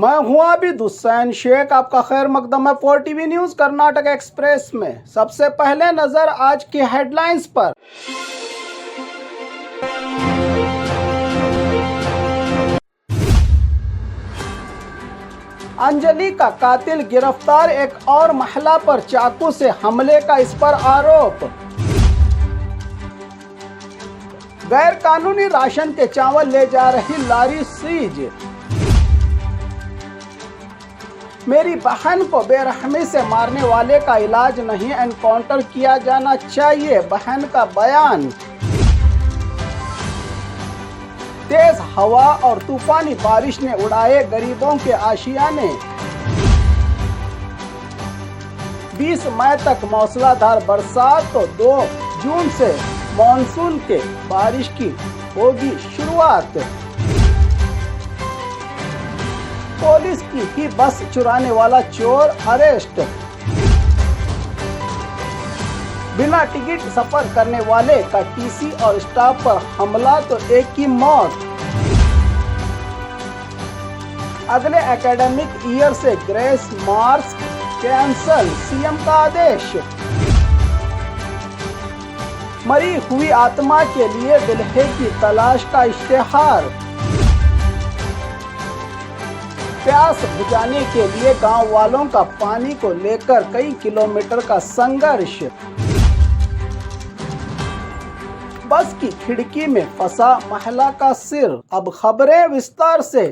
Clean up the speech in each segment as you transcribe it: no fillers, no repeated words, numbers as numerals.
मैं हूं आबिद हुसैन शेख। आपका खैर मकदम है 4TV न्यूज कर्नाटक एक्सप्रेस में। सबसे पहले नजर आज की हेडलाइंस पर। अंजलि का कातिल गिरफ्तार, एक और महिला पर चाकू से हमले का इस पर आरोप। गैर कानूनी राशन के चावल ले जा रही लारी सीज। मेरी बहन को बेरहमी से मारने वाले का इलाज नहीं, एनकाउंटर किया जाना चाहिए, बहन का बयान। तेज हवा और तूफानी बारिश ने उड़ाए गरीबों के आशियाने। 20 मई तक मौसलाधार बरसात तो 2 जून से मॉनसून के बारिश की होगी शुरुआत। पुलिस की ही बस चुराने वाला चोर अरेस्ट। बिना टिकट सफर करने वाले का टीसी और स्टाफ पर हमला तो एक की मौत। अगले एकेडमिक ईयर से ग्रेस मार्क्स कैंसल, सीएम का आदेश। मरी हुई आत्मा के लिए दुल्हे की तलाश का इश्तेहार। प्यास बुझाने के लिए गांव वालों का पानी को लेकर कई किलोमीटर का संघर्ष। बस की खिड़की में फंसा महिला का सिर। अब खबरें विस्तार से।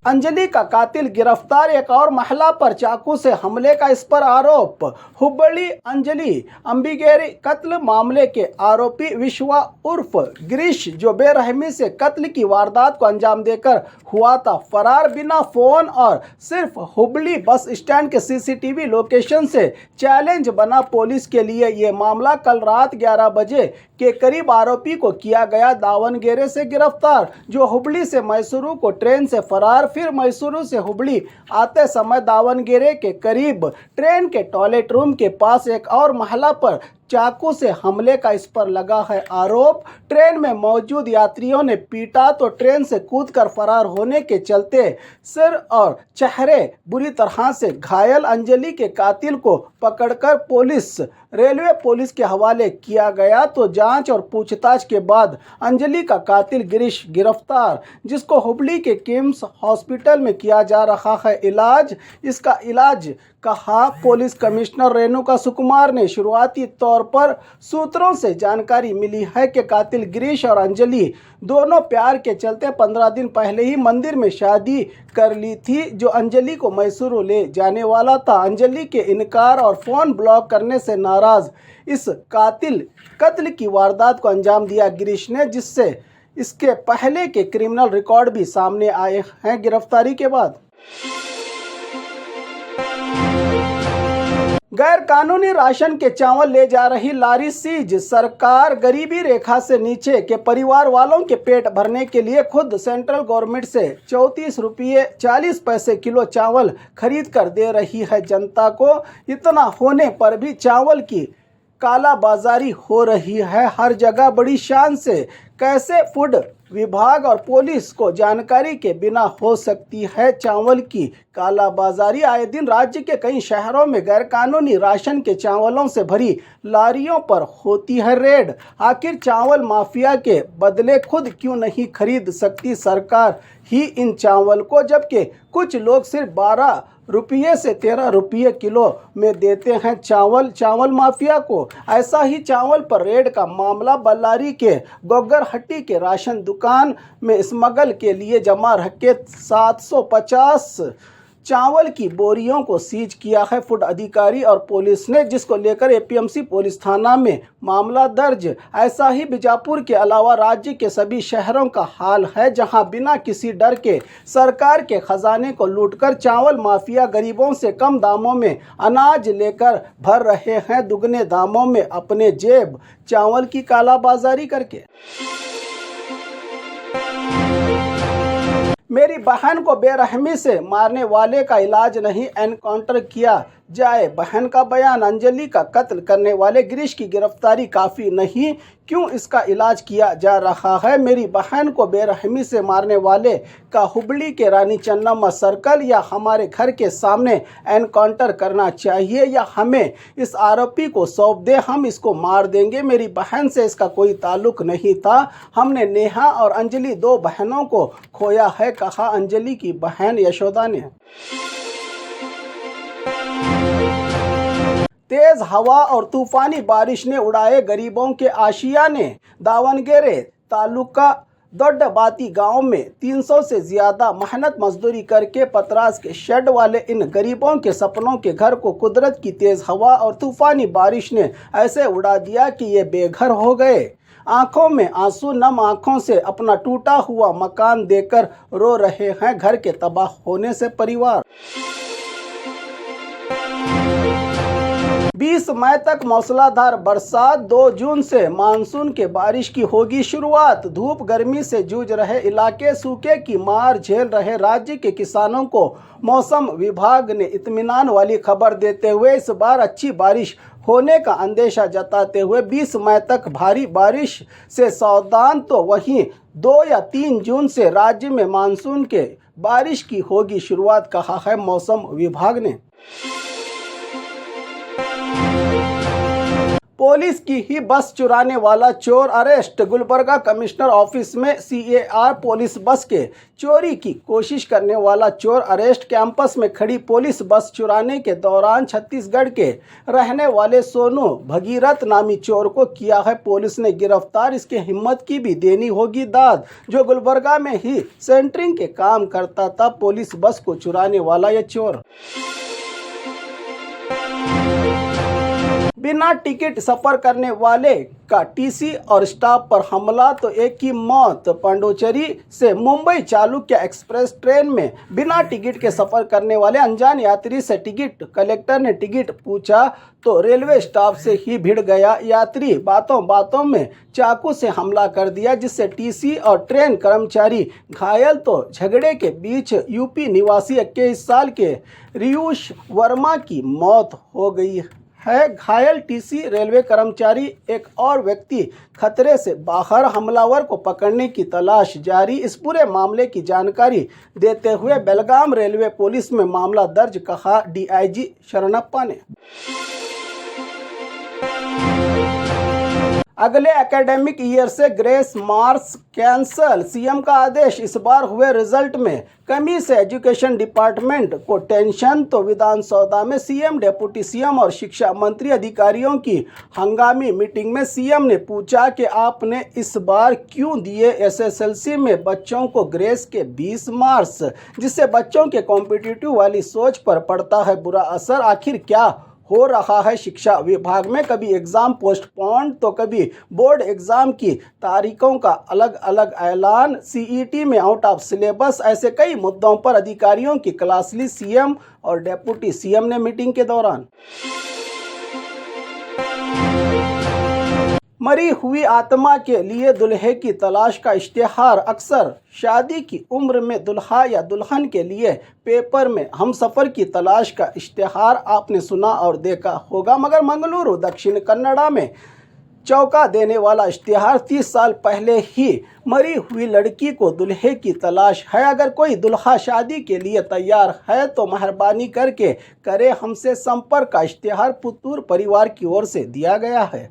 अंजलि का कातिल गिरफ्तार, एक और महिला पर चाकू से हमले का इस पर आरोप। हुबली अंजलि अंबिगेरी कत्ल मामले के आरोपी विश्वा उर्फ गिरीश, जो बेरहमी से कत्ल की वारदात को अंजाम देकर हुआ था फरार, बिना फोन और सिर्फ हुबली बस स्टैंड के सीसीटीवी लोकेशन से चैलेंज बना पुलिस के लिए। ये मामला कल रात 11 बजे के करीब आरोपी को किया गया दावणगेरे से गिरफ्तार, जो हुबली से मैसूरू को ट्रेन से फरार, फिर मैसूरू से हुबली आते समय दावणगेरे के करीब ट्रेन के टॉयलेट रूम के पास एक और महिला पर चाकू से हमले का इस पर लगा है आरोप। ट्रेन में मौजूद यात्रियों ने पीटा तो ट्रेन से कूदकर फरार होने के चलते सिर और चेहरे बुरी तरह से घायल अंजलि के कातिल को पकड़कर रेलवे पुलिस के हवाले किया गया। तो जांच और पूछताछ के बाद अंजलि का कातिल गिरीश गिरफ्तार, जिसको हुबली के किम्स हॉस्पिटल में किया जा रहा है इलाज। इसका इलाज कहा पुलिस कमिश्नर रेणुका सुकुमार ने। शुरुआती तौर पर सूत्रों से जानकारी मिली है कि कातिल गिरीश और अंजलि दोनों प्यार के चलते 15 दिन पहले ही मंदिर में शादी कर ली थी, जो अंजलि को मैसूरू ले जाने वाला था। अंजलि के इनकार और फोन ब्लॉक करने से नाराज इस कत्ल की वारदात को अंजाम दिया गिरीश ने, जिससे इसके पहले के क्रिमिनल रिकॉर्ड भी सामने आए हैं गिरफ्तारी के बाद। गैर कानूनी राशन के चावल ले जा रही लारी सीज। सरकार गरीबी रेखा से नीचे के परिवार वालों के पेट भरने के लिए खुद सेंट्रल गवर्नमेंट से 34 रुपये 40 पैसे किलो चावल खरीद कर दे रही है जनता को। इतना होने पर भी चावल की कालाबाजारी हो रही है हर जगह बड़ी शान से। कैसे फूड विभाग और पुलिस को जानकारी के बिना हो सकती है चावल की कालाबाजारी। आए दिन राज्य के कई शहरों में गैरकानूनी राशन के चावलों से भरी लारियों पर होती है रेड। आखिर चावल माफिया के बदले खुद क्यों नहीं खरीद सकती सरकार ही इन चावल को, जबकि कुछ लोग सिर्फ 12 रुपये से 13 रुपये किलो में देते हैं चावल माफिया को। ऐसा ही चावल पर रेड का मामला बल्लारी के गोगरहट्टी के राशन दुकान में स्मगल के लिए जमा रखे 750 चावल की बोरियों को सीज किया है फूड अधिकारी और पुलिस ने, जिसको लेकर एपीएमसी पुलिस थाना में मामला दर्ज। ऐसा ही बीजापुर के अलावा राज्य के सभी शहरों का हाल है, जहां बिना किसी डर के सरकार के खजाने को लूटकर चावल माफिया गरीबों से कम दामों में अनाज लेकर भर रहे हैं दुगने दामों में अपने जेब, चावल की कालाबाजारी करके। मेरी बहन को बेरहमी से मारने वाले का इलाज नहीं, एनकाउंटर किया जाए। बहन का बयान, अंजलि का कत्ल करने वाले गिरीश की गिरफ्तारी काफ़ी नहीं, क्यों इसका इलाज किया जा रहा है? मेरी बहन को बेरहमी से मारने वाले का हुबली के रानी चन्नम्मा सर्कल या हमारे घर के सामने एनकाउंटर करना चाहिए या हमें इस आरोपी को सौंप दे, हम इसको मार देंगे। मेरी बहन से इसका कोई ताल्लुक नहीं था। हमने नेहा और अंजलि 2 बहनों को खोया है, कहा अंजलि की बहन यशोदा ने। तेज हवा और तूफानी बारिश ने उड़ाए गरीबों के आशियाने। दावणगेरे तालुका दोड्डबाती गांव में 300 से ज़्यादा मेहनत मजदूरी करके पतरास के शेड वाले इन गरीबों के सपनों के घर को कुदरत की तेज़ हवा और तूफानी बारिश ने ऐसे उड़ा दिया कि ये बेघर हो गए। आंखों में आंसू, नम आंखों से अपना टूटा हुआ मकान देकर रो रहे हैं घर के तबाह होने से परिवार। 20 मई तक मूसलाधार बरसात, 2 जून से मानसून के बारिश की होगी शुरुआत। धूप गर्मी से जूझ रहे इलाके, सूखे की मार झेल रहे राज्य के किसानों को मौसम विभाग ने इत्मीनान वाली खबर देते हुए इस बार अच्छी बारिश होने का अंदेशा जताते हुए 20 मई तक भारी बारिश से सावधान, तो वहीं 2 या 3 जून से राज्य में मानसून के बारिश की होगी शुरुआत, कहा है मौसम विभाग ने। पुलिस की ही बस चुराने वाला चोर अरेस्ट। गुलबर्गा कमिश्नर ऑफिस में CAR पुलिस बस के चोरी की कोशिश करने वाला चोर अरेस्ट। कैंपस में खड़ी पुलिस बस चुराने के दौरान छत्तीसगढ़ के रहने वाले सोनू भगीरथ नामी चोर को किया है पुलिस ने गिरफ्तार। इसके हिम्मत की भी देनी होगी दाद, जो गुलबर्गा में ही सेंटरिंग के काम करता था। पुलिस बस को चुराने वाला यह चोर बिना टिकट सफर करने वाले का TC और स्टाफ पर हमला, तो एक की मौत। पांडुचेरी से मुंबई चालुक्य एक्सप्रेस ट्रेन में बिना टिकट के सफर करने वाले अनजान यात्री से टिकट कलेक्टर ने टिकट पूछा तो रेलवे स्टाफ से ही भिड़ गया यात्री। बातों बातों में चाकू से हमला कर दिया, जिससे TC और ट्रेन कर्मचारी घायल। तो झगड़े के बीच यूपी निवासी 21 साल के रियूष वर्मा की मौत हो गई है। घायल TC रेलवे कर्मचारी एक और व्यक्ति खतरे से बाहर, हमलावर को पकड़ने की तलाश जारी। इस पूरे मामले की जानकारी देते हुए बेलगाम रेलवे पुलिस में मामला दर्ज, कहा DIG शरणप्पा ने। अगले एकेडमिक ईयर से ग्रेस मार्क्स कैंसल, CM का आदेश। इस बार हुए रिजल्ट में कमी से एजुकेशन डिपार्टमेंट को टेंशन, तो विधानसभा में CM, डिप्टी CM और शिक्षा मंत्री अधिकारियों की हंगामी मीटिंग में CM ने पूछा कि आपने इस बार क्यों दिए SSLC में बच्चों को ग्रेस के 20 मार्क्स, जिससे बच्चों के कॉम्पिटिटिव वाली सोच पर पड़ता है बुरा असर। आखिर क्या हो रहा है शिक्षा विभाग में? कभी एग्ज़ाम पोस्टपोन, तो कभी बोर्ड एग्ज़ाम की तारीखों का अलग अलग ऐलान। CET में आउट ऑफ सिलेबस, ऐसे कई मुद्दों पर अधिकारियों की क्लास ली CM और डिप्टी CM ने मीटिंग के दौरान। मरी हुई आत्मा के लिए दुल्हे की तलाश का इश्तिहार। अक्सर शादी की उम्र में दुल्हा या दुल्हन के लिए पेपर में हमसफ़र की तलाश का इश्तिहार आपने सुना और देखा होगा, मगर मंगलुरु दक्षिण कन्नड़ा में चौंका देने वाला इश्तिहार 30 साल पहले ही मरी हुई लड़की को दुल्हे की तलाश है। अगर कोई दुल्हा शादी के लिए तैयार है तो मेहरबानी करके करे हमसे संपर्क का इश्तिहार पुतूर परिवार की ओर से दिया गया है।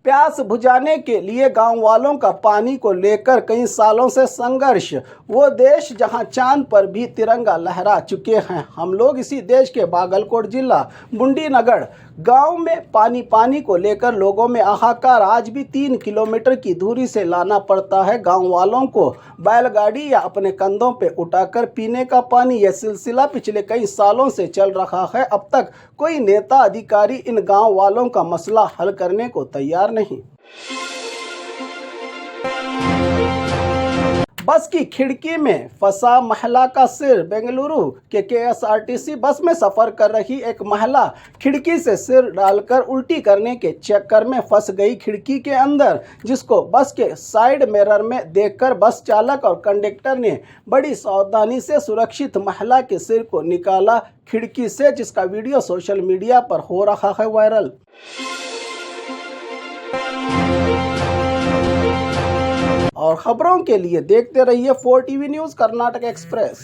प्यास बुझाने के लिए गांव वालों का पानी को लेकर कई सालों से संघर्ष। वो देश जहां चांद पर भी तिरंगा लहरा चुके हैं हम लोग। इसी देश के बागलकोट जिला बुंडीनगर गांव में पानी को लेकर लोगों में हाहाकार। आज भी 3 किलोमीटर की दूरी से लाना पड़ता है गांव वालों को बैलगाड़ी या अपने कंधों पे उठाकर पीने का पानी। यह सिलसिला पिछले कई सालों से चल रहा है। अब तक कोई नेता अधिकारी इन गांव वालों का मसला हल करने को तैयार नहीं। बस की खिड़की में फंसा महिला का सिर। बेंगलुरु के केएसआरटीसी बस में सफर कर रही एक महिला खिड़की से सिर डालकर उल्टी करने के चक्कर में फंस गई खिड़की के अंदर, जिसको बस के साइड मिरर में देखकर बस चालक और कंडक्टर ने बड़ी सावधानी से सुरक्षित महिला के सिर को निकाला खिड़की से, जिसका वीडियो सोशल मीडिया पर हो रहा है वायरल। और खबरों के लिए देखते रहिए 4 टीवी न्यूज़ कर्नाटक एक्सप्रेस।